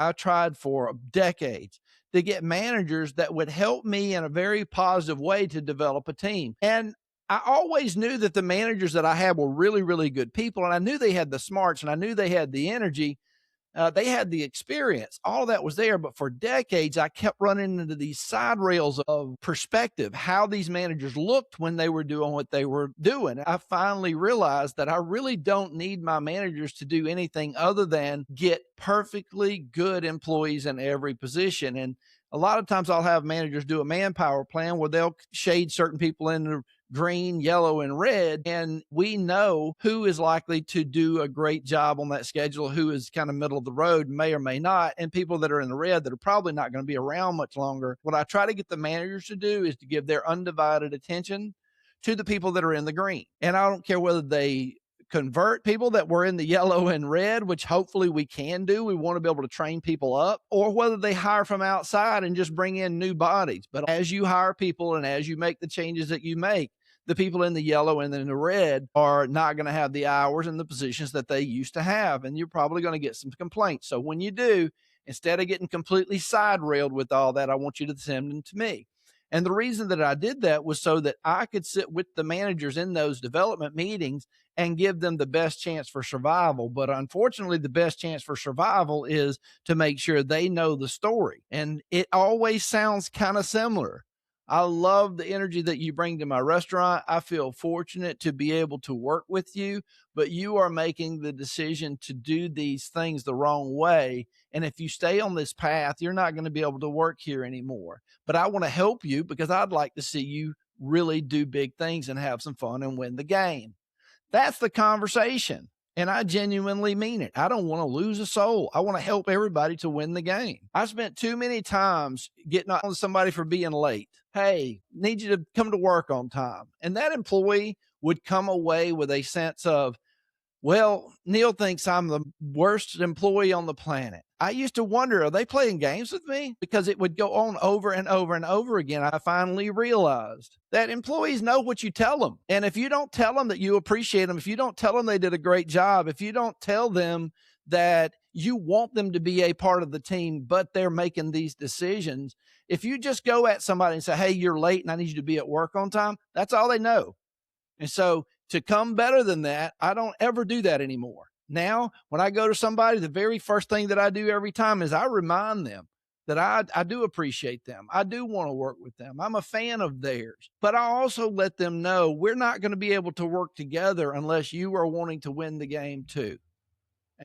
I tried for decades to get managers that would help me in a very positive way to develop a team. And I always knew that the managers that I had were really, really good people. And I knew they had the smarts and I knew they had the energy. They had the experience. All of that was there. But for decades, I kept running into these side rails of perspective, how these managers looked when they were doing what they were doing. I finally realized that I really don't need my managers to do anything other than get perfectly good employees in every position. And a lot of times I'll have managers do a manpower plan where they'll shade certain people in the green, yellow, and red. And we know who is likely to do a great job on that schedule, who is kind of middle of the road, may or may not, and people that are in the red that are probably not going to be around much longer. What I try to get the managers to do is to give their undivided attention to the people that are in the green. And I don't care whether they convert people that were in the yellow and red, which hopefully we can do. We want to be able to train people up, or whether they hire from outside and just bring in new bodies. But as you hire people and as you make the changes that you make, the people in the yellow and in the red are not going to have the hours and the positions that they used to have. And you're probably going to get some complaints. So when you do, instead of getting completely side railed with all that, I want you to send them to me. And the reason that I did that was so that I could sit with the managers in those development meetings and give them the best chance for survival. But unfortunately, the best chance for survival is to make sure they know the story. And it always sounds kind of similar. I love the energy that you bring to my restaurant. I feel fortunate to be able to work with you, but you are making the decision to do these things the wrong way. And if you stay on this path, you're not going to be able to work here anymore. But I want to help you because I'd like to see you really do big things and have some fun and win the game. That's the conversation. And I genuinely mean it. I don't want to lose a soul. I want to help everybody to win the game. I spent too many times getting on somebody for being late. Hey, need you to come to work on time. And that employee would come away with a sense of, well, Neil thinks I'm the worst employee on the planet. I used to wonder, are they playing games with me? Because it would go on over and over and over again. I finally realized that employees know what you tell them. And if you don't tell them that you appreciate them, if you don't tell them they did a great job, if you don't tell them that you want them to be a part of the team, but they're making these decisions, if you just go at somebody and say, hey, you're late and I need you to be at work on time, that's all they know. And so to come better than that, I don't ever do that anymore. Now, when I go to somebody, the very first thing that I do every time is I remind them that I do appreciate them. I do want to work with them. I'm a fan of theirs. But I also let them know we're not going to be able to work together unless you are wanting to win the game too.